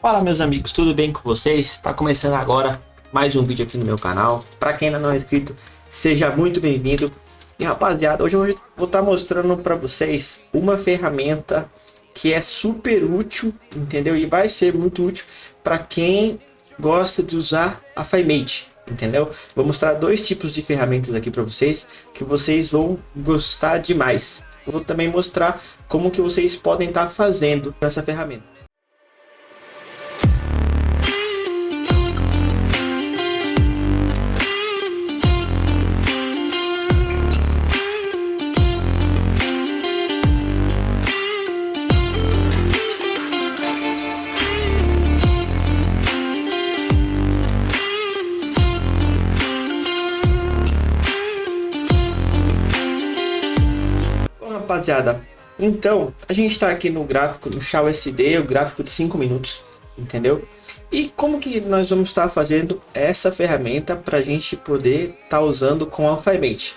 Fala meus amigos, tudo bem com vocês? Está começando agora mais um vídeo aqui no meu canal. Para quem ainda não é inscrito, seja muito bem-vindo. E rapaziada, hoje eu vou estar mostrando para vocês uma ferramenta que é super útil, entendeu? E vai ser muito útil para quem gosta de usar a FiMate, entendeu? Vou mostrar dois tipos de ferramentas aqui para vocês que vocês vão gostar demais. Eu vou também mostrar como que vocês podem estar fazendo nessa ferramenta. Rapaziada, então a gente está aqui no gráfico, no ShawSD, o gráfico de 5 minutos, entendeu? E como que nós vamos estar fazendo essa ferramenta para a gente poder estar usando com a FiMate?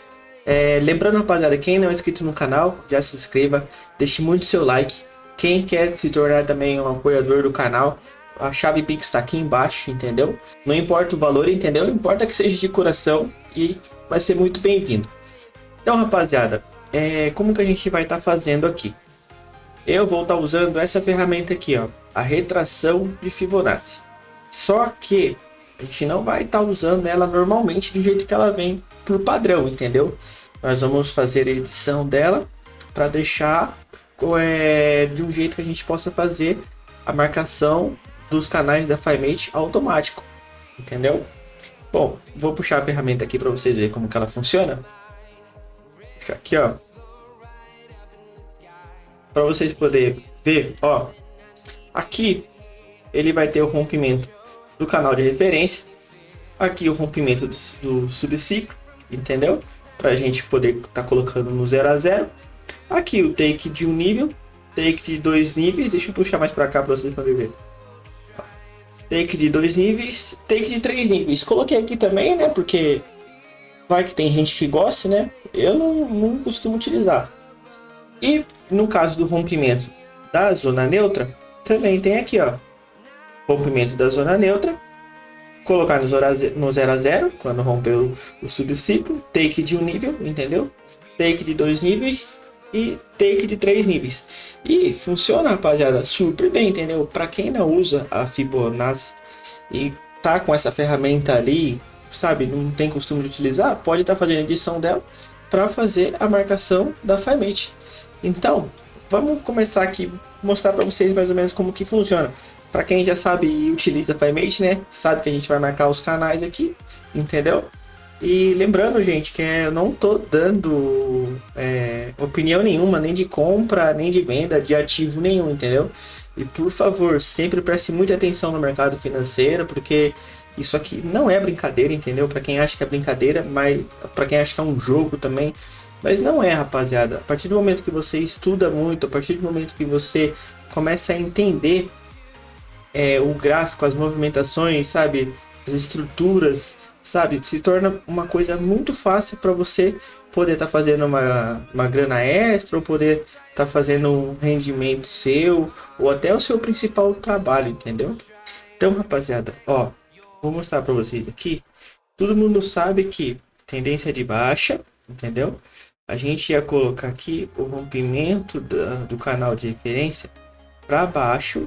Lembrando, rapaziada, quem não é inscrito no canal, já se inscreva, deixe muito seu like. Quem quer se tornar também um apoiador do canal, a chave Pix está aqui embaixo, entendeu? Não importa o valor, entendeu? Importa que seja de coração e vai ser muito bem-vindo. Então, rapaziada, como que a gente vai estar fazendo aqui? Eu vou estar usando essa ferramenta aqui, ó, a retração de Fibonacci. Só que a gente não vai estar usando ela normalmente do jeito que ela vem por padrão, entendeu? Nós vamos fazer a edição dela para deixar de um jeito que a gente possa fazer a marcação dos canais da FiMate automático, entendeu? Bom, vou puxar a ferramenta aqui para vocês verem como que ela funciona. Aqui, ó, para vocês poderem ver, ó, aqui ele vai ter o rompimento do canal de referência, aqui o rompimento do subciclo, entendeu? Para a gente poder estar colocando no 0 a 0. Aqui o take de um nível, take de 2 níveis, deixa eu puxar mais para cá para vocês poderem ver. Take de 2 níveis, take de 3 níveis. Coloquei aqui também, né? Porque vai que tem gente que gosta, né? Eu não costumo utilizar. E no caso do rompimento da zona neutra, também tem aqui, ó, rompimento da zona neutra, colocar no 0 a 0 quando rompeu o subciclo, take de um nível, entendeu? Take de 2 níveis e take de 3 níveis. E funciona, rapaziada, super bem, entendeu? Para quem não usa a Fibonacci e tá com essa ferramenta ali, sabe, não tem costume de utilizar, pode estar fazendo a edição dela para fazer a marcação da FiMate. Então, vamos começar aqui, mostrar para vocês mais ou menos como que funciona. Para quem já sabe e utiliza a FiMate, né, sabe que a gente vai marcar os canais aqui, entendeu? E lembrando, gente, que eu não tô dando opinião nenhuma, nem de compra, nem de venda de ativo nenhum, entendeu? E por favor, sempre preste muita atenção no mercado financeiro, porque isso aqui não é brincadeira, entendeu? Para quem acha que é brincadeira, mas para quem acha que é um jogo também, mas não é, rapaziada. A partir do momento que você estuda muito, a partir do momento que você começa a entender o gráfico, as movimentações, sabe, as estruturas, sabe, se torna uma coisa muito fácil para você poder estar fazendo uma grana extra, ou poder estar fazendo um rendimento seu, ou até o seu principal trabalho, entendeu? Então, rapaziada, ó, vou mostrar para vocês aqui. Todo mundo sabe que tendência de baixa, entendeu? A gente ia colocar aqui o rompimento do canal de referência para baixo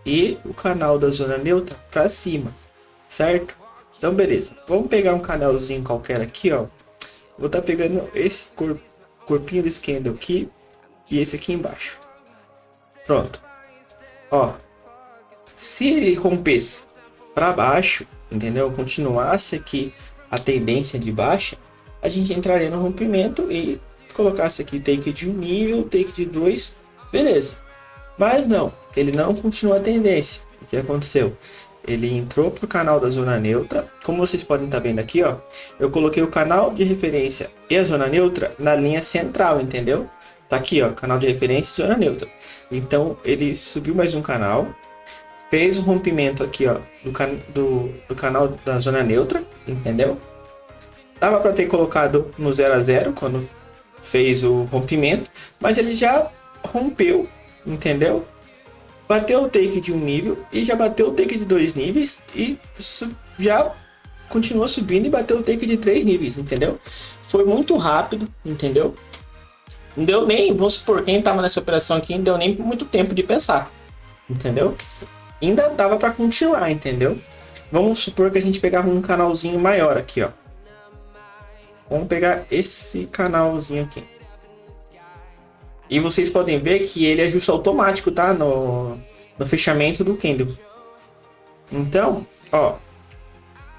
e o canal da zona neutra para cima, certo? Então, beleza. Vamos pegar um canalzinho qualquer aqui, ó. Vou estar pegando esse corpinho desse candle aqui e esse aqui embaixo. Pronto. Ó, se ele rompesse para baixo, entendeu? Continuasse aqui a tendência de baixa, a gente entraria no rompimento e colocasse aqui take de um nível, take de 2, beleza. Mas não, ele não continua a tendência. O que aconteceu? Ele entrou para o canal da zona neutra. Como vocês podem estar vendo aqui, ó, eu coloquei o canal de referência e a zona neutra na linha central, entendeu? Tá aqui, ó, canal de referência e zona neutra. Então ele subiu mais um canal, fez um rompimento aqui, ó, do canal da zona neutra, entendeu? Dava para ter colocado no 0 a 0 quando fez o rompimento, mas ele já rompeu, entendeu? bateu o take de um nível e já bateu o take de 2 níveis e já continua subindo e bateu o take de 3 níveis, entendeu? Foi muito rápido, entendeu? Não deu nem, vamos supor, quem tava nessa operação aqui, não deu nem muito tempo de pensar, entendeu? Ainda dava para continuar, entendeu? Vamos supor que a gente pegava um canalzinho maior aqui, ó. Vamos pegar esse canalzinho aqui. E vocês podem ver que ele ajusta automático, tá? No fechamento do candle. Então, ó.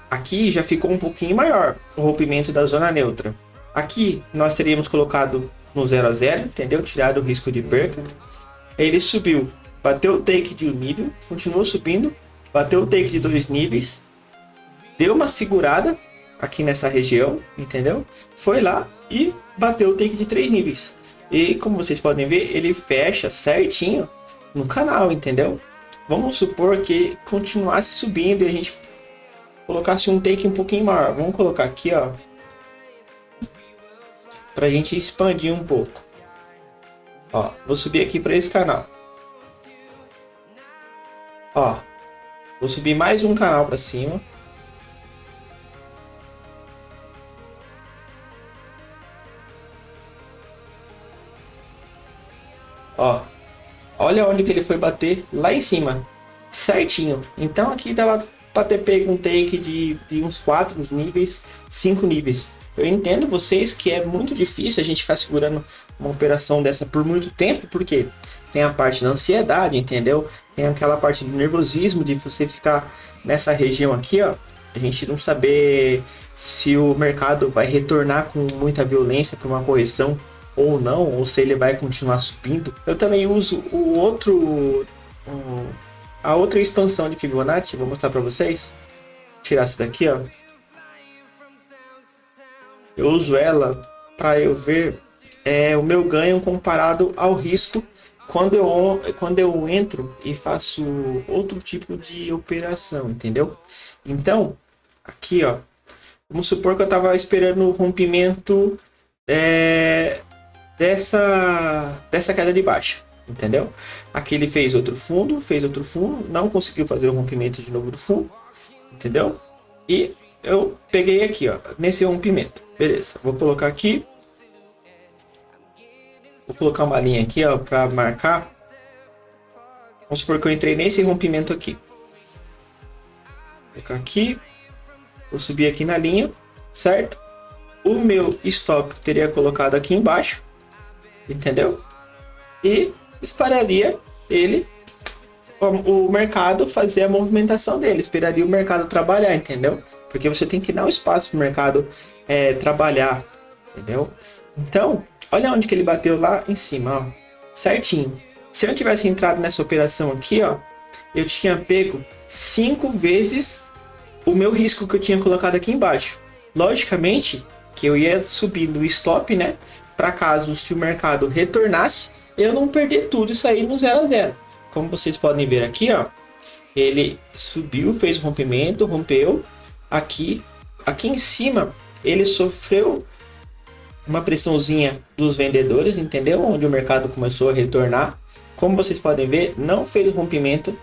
Aqui já ficou um pouquinho maior o rompimento da zona neutra. Aqui nós teríamos colocado no 0 a 0, entendeu? Tirado o risco de perca. Ele subiu, bateu o take de um nível, continuou subindo, bateu o take de 2 níveis, deu uma segurada aqui nessa região, entendeu? Foi lá e bateu o take de 3 níveis. E como vocês podem ver, ele fecha certinho no canal, entendeu? Vamos supor que continuasse subindo e a gente colocasse um take um pouquinho maior. Vamos colocar aqui, ó, pra gente expandir um pouco. Ó, vou subir aqui para esse canal. Ó, vou subir mais um canal para cima. Ó, olha onde que ele foi bater, lá em cima, certinho. Então aqui dava para ter pego um take de uns 4 níveis, 5 níveis. Eu entendo vocês que é muito difícil a gente ficar segurando uma operação dessa por muito tempo, porque tem a parte da ansiedade, entendeu? Tem aquela parte do nervosismo de você ficar nessa região aqui, ó. A gente não saber se o mercado vai retornar com muita violência para uma correção ou não, ou se ele vai continuar subindo. Eu também uso a outra expansão de Fibonacci, vou mostrar para vocês. Vou tirar essa daqui, ó. Eu uso ela para eu ver o meu ganho comparado ao risco quando eu entro e faço outro tipo de operação, entendeu? Então, aqui, ó, vamos supor que eu estava esperando o rompimento dessa queda de baixa, entendeu? Aqui ele fez outro fundo, não conseguiu fazer o rompimento de novo do fundo, entendeu? E eu peguei aqui, ó, nesse rompimento, beleza? Vou colocar aqui, vou colocar uma linha aqui, ó, para marcar. Vamos supor que eu entrei nesse rompimento aqui. Vou colocar aqui, vou subir aqui na linha, certo? O meu stop teria colocado aqui embaixo, entendeu? E esperaria ele, o mercado fazer a movimentação dele, esperaria o mercado trabalhar, entendeu? Porque você tem que dar um espaço para o mercado trabalhar, entendeu? Então, olha onde que ele bateu lá em cima, ó, certinho. Se eu tivesse entrado nessa operação aqui, ó, eu tinha pego 5 vezes o meu risco que eu tinha colocado aqui embaixo. Logicamente que eu ia subir no stop, né? Para caso se o mercado retornasse, eu não perder tudo e sair no 0 a 0. Como vocês podem ver aqui, ó, ele subiu, fez o rompimento, rompeu. Aqui em cima, ele sofreu uma pressãozinha dos vendedores, entendeu? Onde o mercado começou a retornar. Como vocês podem ver, não fez o rompimento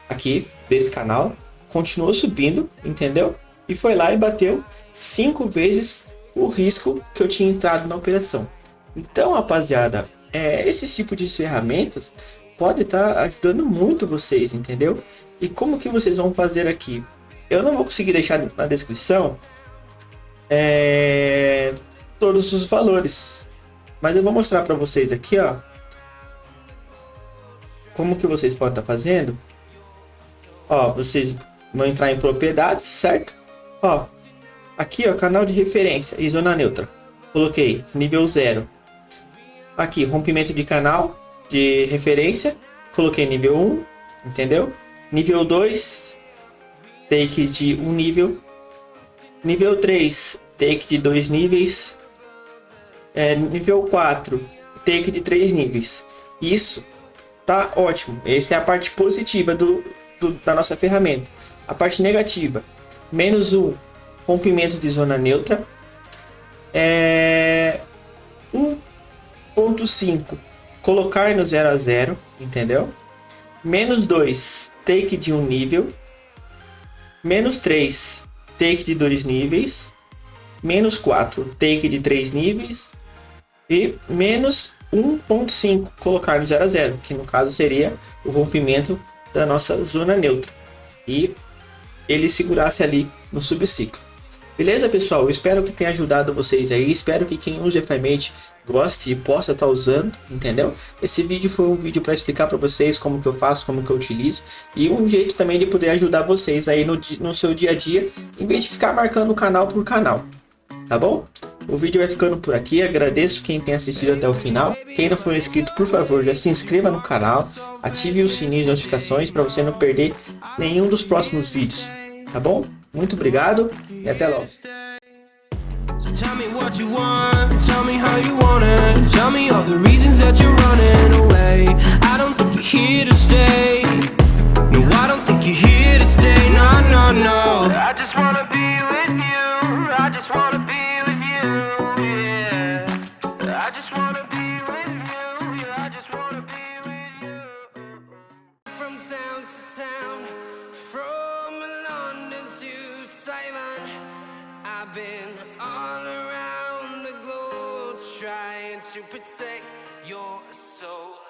aqui desse canal, continuou subindo, entendeu? E foi lá e bateu 5 vezes o risco que eu tinha entrado na operação. Então, rapaziada, esse tipo de ferramentas pode estar ajudando muito vocês, entendeu? E como que vocês vão fazer aqui? Eu não vou conseguir deixar na descrição todos os valores, mas eu vou mostrar para vocês aqui, ó, como que vocês podem estar fazendo. Ó, vocês vão entrar em propriedades, certo? Ó, aqui, ó, canal de referência e zona neutra. Coloquei nível 0. Aqui, rompimento de canal de referência. Coloquei nível 1, entendeu? Nível 2, take de 1 nível. Nível 3, take de 2 níveis. Nível 4, take de 3 níveis. Isso tá ótimo. Essa é a parte positiva da nossa ferramenta. A parte negativa, menos 1, rompimento de zona neutra. 1.5, colocar no 0 a 0, entendeu? Menos 2, take de 1 nível. Menos 3, take de 2 níveis. Menos 4, take de 3 níveis. E menos 1.5, colocar no 0 a 0, que no caso seria o rompimento da nossa zona neutra. E ele segurasse ali no subciclo. Beleza, pessoal? Eu espero que tenha ajudado vocês aí. Espero que quem usa FiMate goste e possa estar usando, entendeu? Esse vídeo foi um vídeo para explicar para vocês como que eu faço, como que eu utilizo. E um jeito também de poder ajudar vocês aí no seu dia a dia, em vez de ficar marcando canal por canal. Tá bom? O vídeo vai ficando por aqui. Agradeço quem tem assistido até o final. Quem não for inscrito, por favor, já se inscreva no canal. Ative o sininho de notificações para você não perder nenhum dos próximos vídeos. Tá bom? Muito obrigado e até logo. So tell me what you want, tell me how you want it. Tell me all the reasons that you're running away. I don't think you're here to stay. No, I don't think you're here to stay. No, no, no. I just wanna be with you. I just wanna be with you. Yeah. I just wanna be with you. Yeah, I just wanna be with you. From town to town, from London to Taiwan, I've been all around the globe trying to protect your soul.